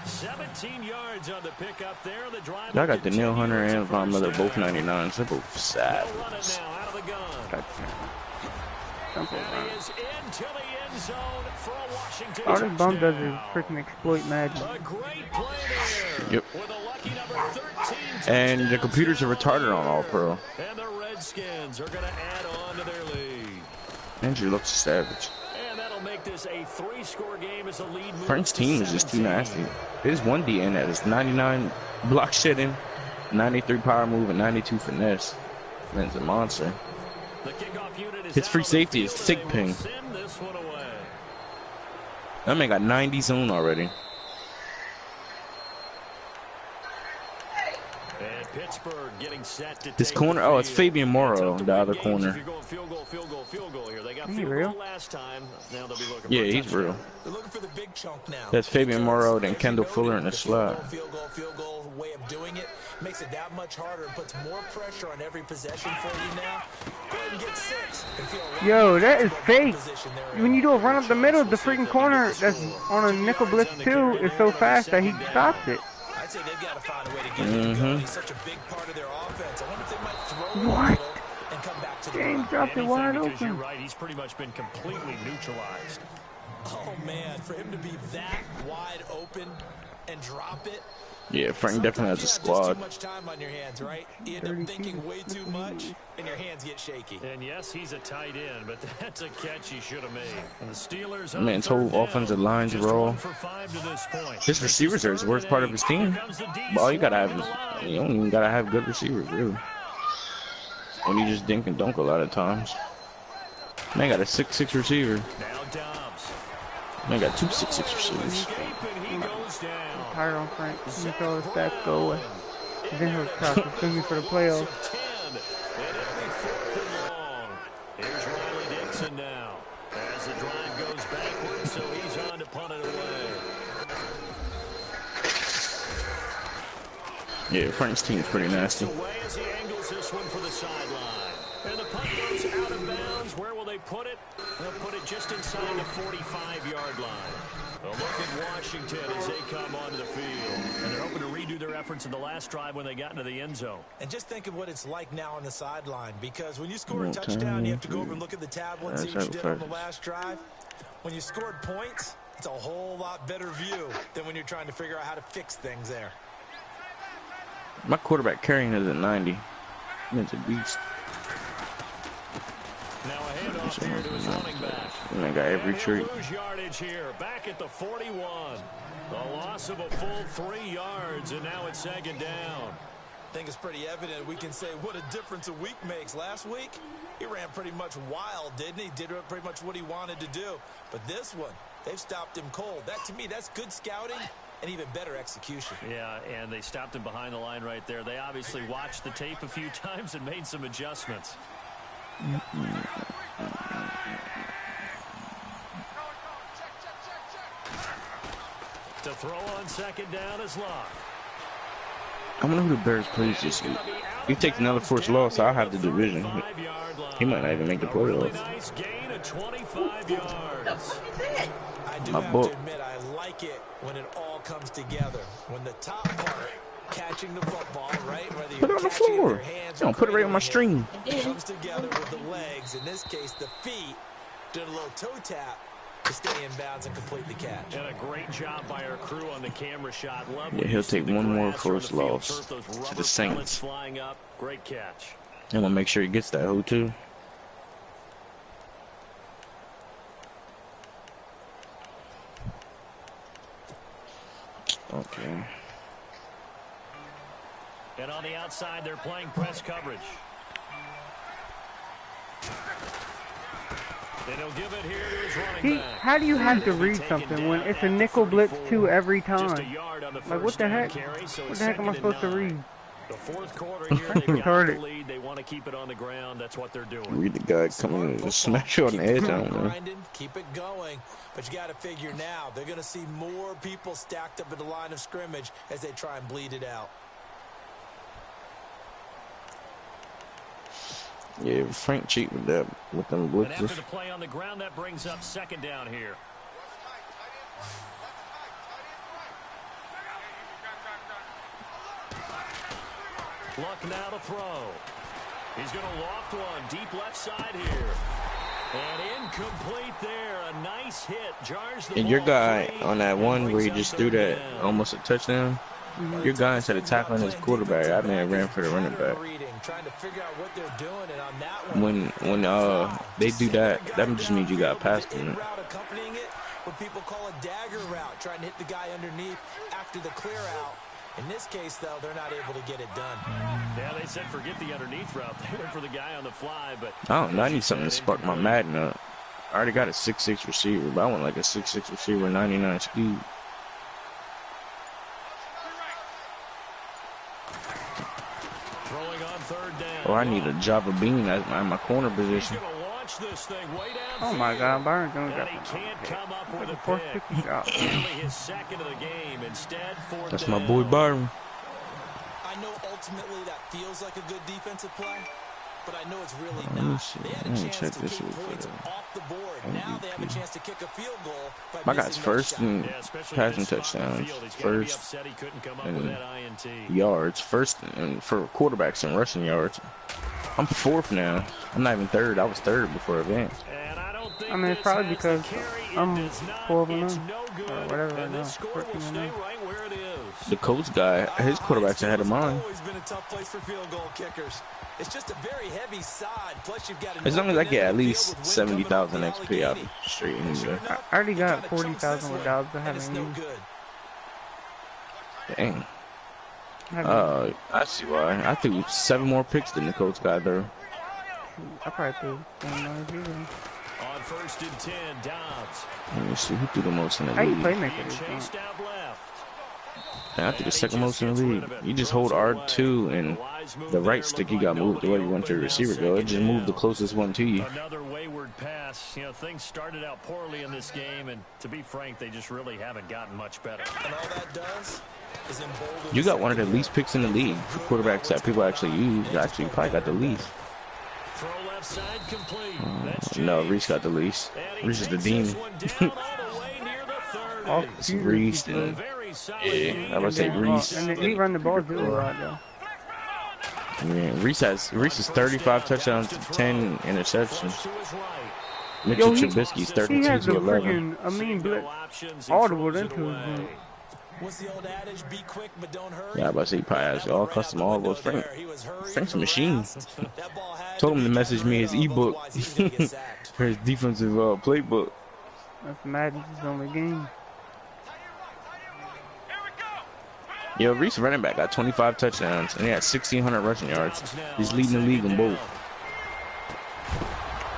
17 yards on the pickup there. The drive. I got Danielle Hunter and Von Miller both 99. So they're both sad. Run it now out of the gun. And he is into the end zone for a Washington all this bum does is touchdown. freaking exploit Madden. A great play there. Yep. With a lucky number 13 And the computers are retarded on All Pro. And the Redskins are going to add on to their lead. Andrew looks savage. And that'll make this a 3-score game as a lead moves Frank's to team is just too 17. nasty. There's one DN that is 99 block shedding, 93 power move, and 92 finesse. Man's a monster. The kickoff unit is His free out on the safety is field, thick and they will ping. send this one away. That man got 90 zone already. And Pittsburgh getting set to His take corner, the oh, it's field. Fabian Morrow, It's up to the win other games corner. if you're going field goal here. They got Is he field real? goal last time. Now they'll be looking Yeah, for a he's touchdown. real. They're looking for the big chunk now. That's Fabian Morrow, then As you Kendall noted, Fuller in the the slot. Field goal way of doing it makes it that much harder and puts more pressure on every possession for you now. Go ahead and get 6 and feel a lot Yo, more that is comfortable in the fake. position they're in. When you do a run up the middle, the freaking corner that's on a nickel blitz too is so fast that he stops it. I'd say they've got to find a way to get him going. He's such a big part of their offense. I wonder if they might throw him a What? little and come back to the James run. dropped it Anything, wide because you're open. right, he's pretty much been completely neutralized. Oh, man, for him to be that wide open and drop it. Yeah, Frank definitely has a Sometimes you have squad. just too much time on your hands, right? You end up thinking way too much, and your hands get shaky. And yes, he's a tight end, but that's a catch he should have made. And the Steelers That man's whole offensive line's just raw. 1 for 5 to this point. His receivers are his worst part of his team. But all you gotta have is, you don't even gotta have good receivers, really. And you just dink and dunk a lot of times. Man got a 6'6" receiver. Now Dobbs. Man got 2 6'6" receivers. Escape, and he goes down. Tired on Frank. Let me throw his stats go away. He's in here trying to send me for the playoffs. 10, and it'll be 4th and long. Here's Riley Dixon now. As the drive goes backwards, so he's on to punt it away. Yeah, Frank's team's pretty nasty. Away as he angles this one for the sideline. And the puck goes out of bounds. Where will they put it? They'll put it just inside the 45-yard line. A look at Washington as they come onto the field. And they're hoping to redo their efforts in the last drive when they got into the end zone. And just think of what it's like now on the sideline. Because when you score a touchdown, you have to go over and look at the tablet and see what you did on the last drive. When you scored points, it's a whole lot better view than when you're trying to figure out how to fix things there. My quarterback carrying is at 90. He's a beast. Now a handoff here to his running back. And I got every treat. Lose yardage here, back at the 41. The loss of a full 3 yards, and now it's second down. I think it's pretty evident we can say what a difference a week makes. Last week, he ran pretty much wild, didn't he? Did pretty much what he wanted to do. But this one, they've stopped him cold. That, to me, that's good scouting and even better execution. Yeah, and they stopped him behind the line right there. They obviously watched the tape a few times and made some adjustments. To throw on second down is Locke. I wonder who the Bears plays this week. If he takes another forced loss, I'll have the division. He might not even make the playoffs. Nice gain of 25 yards. I do My have book. to admit, I like it when it all comes together. When the top part, catching the football, right? Whether Put it on the floor. Don't put it right on my string. It comes together with the legs. In this case, the feet. Did a little toe tap to stay in bounds and complete the catch. And a great job by our crew on the camera shot. Yeah, he'll take one more first loss to the Saints. Flying up. Great catch. I'm gonna make sure he gets that hoe too. Okay. And on the outside, they're playing press coverage. And he'll give it here to his running back. How do you have to read something when it's a nickel blitz 2 every time? Like, what the heck? What the heck am I supposed to read? The fourth quarter here, they've got the lead. They want to keep it on the ground. That's what they're doing. Read the guy coming and smash you on the edge. I don't know. Keep it going. But you got to figure now, they're going to see more people stacked up at the line of scrimmage as they try and bleed it out. Yeah, Frank cheat with that, with them And after blitzes. the play on the ground, that brings up second down here. Luck now to throw. He's going to loft one deep left side here. And incomplete there. A nice hit. Jars the And your ball guy free. on that one where he just threw that almost a touchdown, your guy instead of tackling his quarterback, that man ran for the running back. Trying to figure out what they're doing, and on that one, When they do that just means you got past them. route accompanying it, what people call a dagger route, trying to hit the guy underneath after the clear out. In this case, though, they're not able to get it done. Yeah, they said forget the underneath route. They went for the guy on the fly, but I don't know. I need something to spark my Madden up. I already got a 6'6" receiver, but I want like a 6'6" receiver, 99 speed. throwing on third down. Or I need a Java Bean at my corner position. He's going to launch this thing way down. Oh my God, Byron Jones And got he can't come up with a fourth pick. 50 shot. Only his second of the game. Instead, fourth That's down. my boy Byron. I know ultimately that feels like a good defensive play, but I know it's really Let me not. see. They had Let a me chance check to this kick real points quick. off the board. Now they have a chance to kick a field goal by My guy's missing that first shot. in Yeah, especially passing this spot in the touchdowns, field. He's gotta be first upset he couldn't come up with in that INT. yards, first and for quarterbacks and rushing yards. I'm fourth now. I'm not even third. I was third before advance. And I don't think I mean, it's this probably has because the carry. It I'm does not. 12-0, It's no good. or whatever right And now, this score will 14-0. stay right where it is. The coach guy, his quarterback's ahead of mine. It's always been a tough place for field goal kickers. It's just a very heavy side. Plus, you've got As long as I get at least 70,000 XP, I'll be straight anyway. I already got 40,000 with jobs I haven't no used. good. Dang. I haven't- I see why. I threw 7 more picks than the coach guy threw. I probably threw same amount as you. On first and 10, Dobbs. Let me see who threw the most in the How you league. playmaker Being this game? chased out left. I threw the second most in the league. You just hold R2 and the right stick, you got moved the way you want your receiver to go. It just moved the closest one to you. Another wayward pass. You know, things started out poorly in this game, and to be frank, they just really haven't gotten much better. And all that does, is emboldened. You got one of the least picks in the league for quarterbacks that people actually use. Actually, you probably got the least. Throw left side complete. That's No, Reese got the least. Reese is the demon. It's Reese. And, yeah, I would say Reese. And he run the ball really well, though. Yeah, Reese is 35 touchdowns to 10 interceptions. Mitchell Trubisky's 32 to 11. I mean, blitz audible into his game. What's the old adage? Be quick, but don't hurry. Yeah, I about to say he probably has all custom all those. Frank's a machine. Told him to message me his ebook for his defensive playbook. That's Madden's only game. Yo, Reese running back got 25 touchdowns and he had 1,600 rushing yards. He's leading the league in both.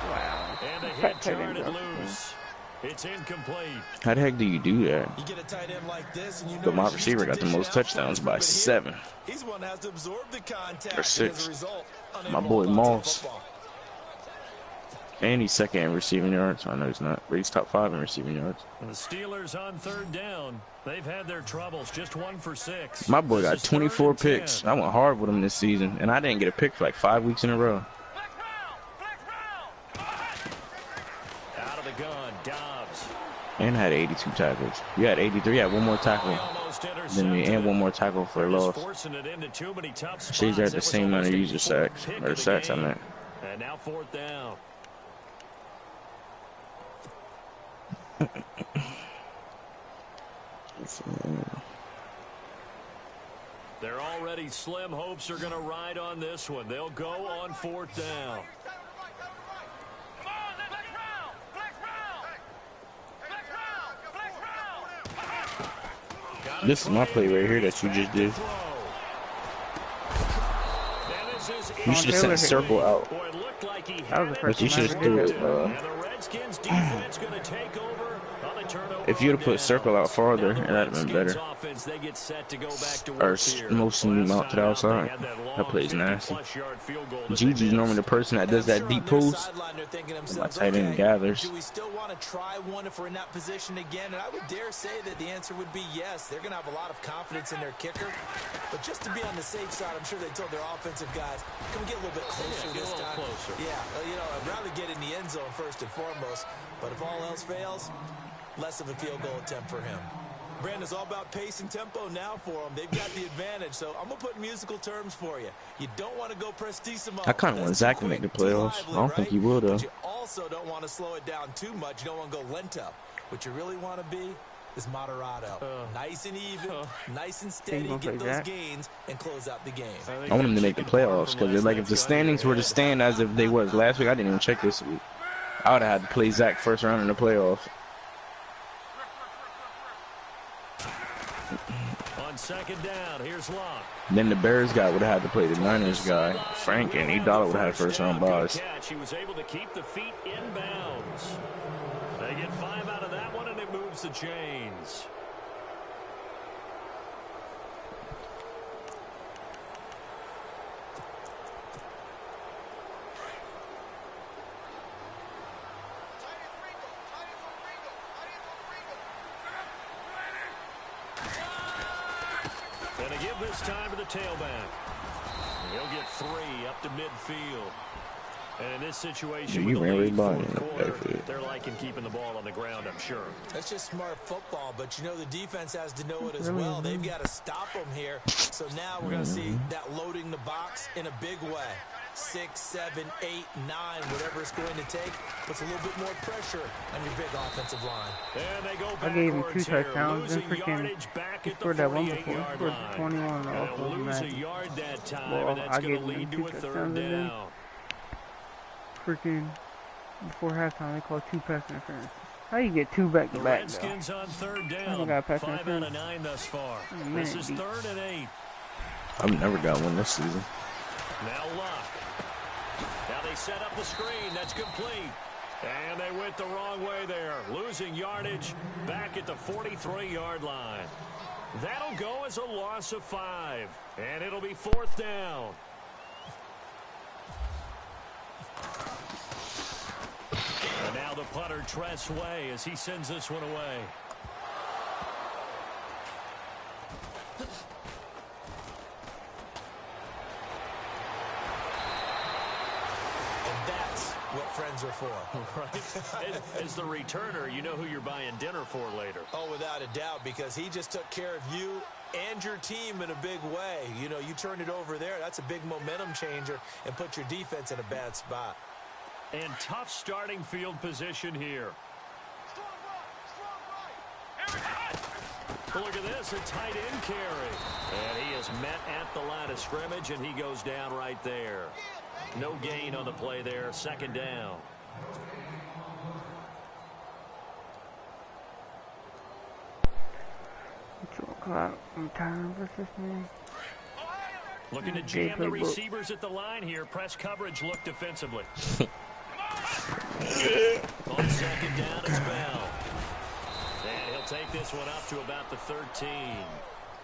Wow. And the hit turned it loose. It's incomplete. How the heck do you do that? You get a tight end like this, and you know But my receiver got the most touchdowns by 7. He's one that has to absorb the contact Or 6. result, My boy Moss. And he's second in receiving yards. I know he's not, but he's top 5 in receiving yards. And the Steelers on third down. They've had their troubles. Just 1 for 6. My boy got 24 picks. I went hard with him this season, and I didn't get a pick for like 5 weeks in a row. Out of the gun, Dobbs. And had 82 tackles. You had 83. You had one more tackle than me, and one more tackle for a loss. She's at the same amount of user sacks, or sacks I meant. And now 4th down. They're already slim hopes are going to ride on this one. They'll go on 4th down. This is my play right here that you just did. You should have sent a circle out. You should have threw it. If you'd have put circle out farther, that'd have been better. Or motion him out to the outside. That play's nasty. Gigi's normally the person that does that deep post. My tight end gathers. Do we still want to try one if we're in that position again? And I would dare say that the answer would be yes. They're going to have a lot of confidence in their kicker. But just to be on the safe side, I'm sure they told their offensive guys, can we get a little bit closer this time? Yeah, you know, I'd rather get in the end zone first and foremost. But if all else fails, less of a field goal attempt for him. Brandon's all about pace and tempo now for them. They've got the advantage, so I'm going to put in musical terms for you. You don't want to go prestissimo. I kind of want Zach to make the playoffs. I don't think he will, though. But you also don't want to slow it down too much. You don't want to go lento. What you really want to be is moderato. Nice and even, nice and steady, get those gains, and close out the game. I want him to make the playoffs, because like if the standings were to stand as if they was last week, I didn't even check this week. I would have had to play Zach first round in the playoffs. On 2nd down, here's Locke. Then the Bears guy would have had to play the Niners guy, Frank, and he thought it would have had first round buys. He was able to keep the feet in bounds. They get 5 out of that one, and it moves the chains. Going to give this time to the tailback. He'll get 3 up to midfield. And in this situation, you ran right by him. They're liking keeping the ball on the ground, I'm sure. That's just smart football, but you know the defense has to know it as well. They've got to stop them here. So now we're going to see that loading the box in a big way. 6, 7, 8, 9, whatever it's going to take, puts a little bit more pressure on your big offensive line. And they go I gave him 2 touchdowns and freaking he scored that one before. He scored 21 off of Madden. Well, I gave him 2 touchdowns and then freaking before halftime they called 2 pass interference. How you get 2 back to back? Redskins on 3rd down. 5 out of 9 thus far. This is 3rd and 8. I've never got one this season. Now Locke. Now they set up the screen. That's complete. And they went the wrong way there. Losing yardage back at the 43-yard line. That'll go as a loss of 5. And it'll be 4th down. And now the punter Tress Way as he sends this one away. for. Right? As the returner, you know who you're buying dinner for later. Oh, without a doubt, because he just took care of you and your team in a big way. You know, you turned it over there. That's a big momentum changer and put your defense in a bad spot. And tough starting field position here. Look at this, a tight end carry. And he is met at the line of scrimmage, and he goes down right there. No gain on the play there, second down. Looking to jam the receivers at the line here. Press coverage look defensively. On second down, it's Bell. And he'll take this one up to about the 13.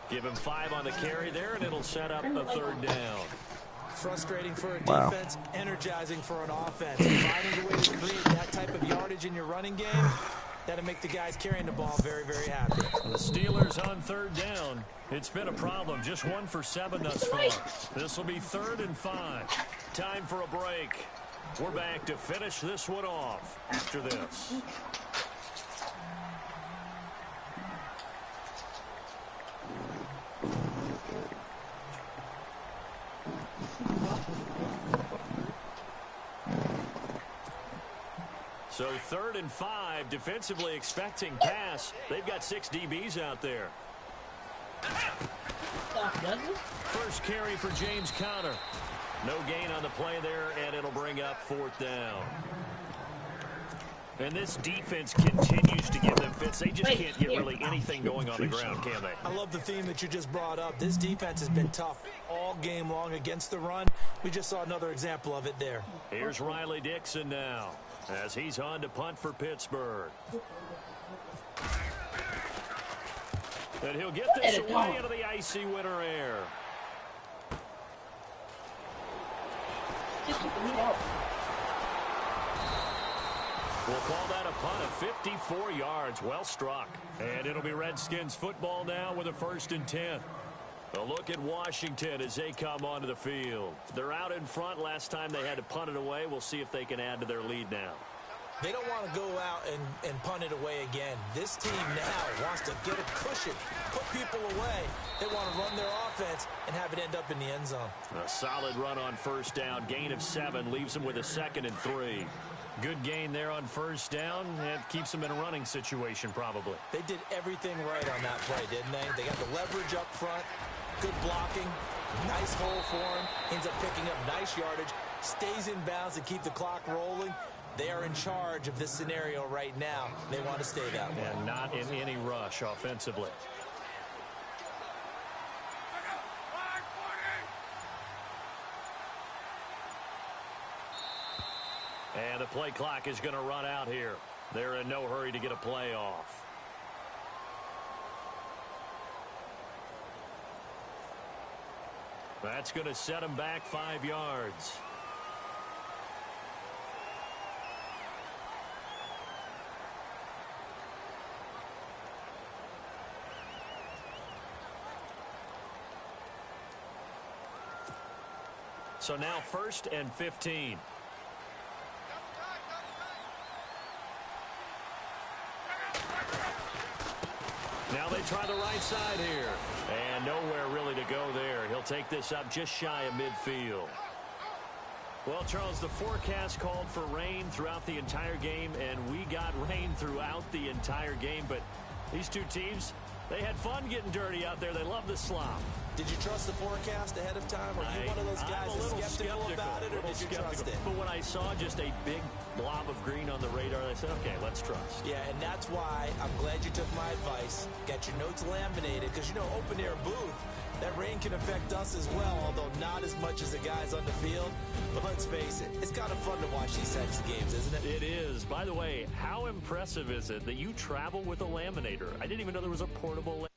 Give him 5 on the carry there, and it'll set up a third down. Frustrating for a defense, energizing for an offense. Finding a way to create that type of yardage in your running game, that'll make the guys carrying the ball very, very happy. The Steelers on third down. It's been a problem. Just 1 for 7 thus far. This will be 3rd and 5. Time for a break. We're back to finish this one off after this. So 3rd and 5, defensively expecting pass. They've got 6 DBs out there. First carry for James Conner. No gain on the play there, and it'll bring up 4th down. And this defense continues to give them fits. They just can't get really anything going on the ground, can they? I love the theme that you just brought up. This defense has been tough all game long against the run. We just saw another example of it there. Here's Riley Dixon now, as he's on to punt for Pittsburgh. And he'll get this away into the icy winter air. We'll call that a punt of 54 yards. Well struck. And it'll be Redskins football now with a 1st and 10. A look at Washington as they come onto the field. They're out in front. Last time they had to punt it away. We'll see if they can add to their lead now. They don't want to go out and punt it away again. This team now wants to get a cushion, put people away. They want to run their offense and have it end up in the end zone. A solid run on 1st down. Gain of 7 leaves them with a 2nd and 3. Good gain there on 1st down. It keeps them in a running situation probably. They did everything right on that play, didn't they? They got the leverage up front, good blocking, nice hole for him, ends up picking up nice yardage, stays in bounds to keep the clock rolling. They are in charge of this scenario right now. They want to stay that way. And not in any rush offensively. And the play clock is going to run out here. They're in no hurry to get a play off. That's going to set them back 5 yards. So now 1st and 15. Now they try the right side here. And nowhere really to go there. He'll take this up just shy of midfield. Well, Charles, the forecast called for rain throughout the entire game, and we got rain throughout the entire game. But these two teams, they had fun getting dirty out there. They love the slop. Did you trust the forecast ahead of time? Are you one of those guys that's skeptical about it, or did you trust it? But when I saw just a big blob of green on the radar, I said, okay, let's trust. Yeah, and that's why I'm glad you took my advice. Got your notes laminated, because, you know, open-air booth, that rain can affect us as well, although not as much as the guys on the field. But let's face it, it's kind of fun to watch these types of games, isn't it? It is. By the way, how impressive is it that you travel with a laminator? I didn't even know there was a portable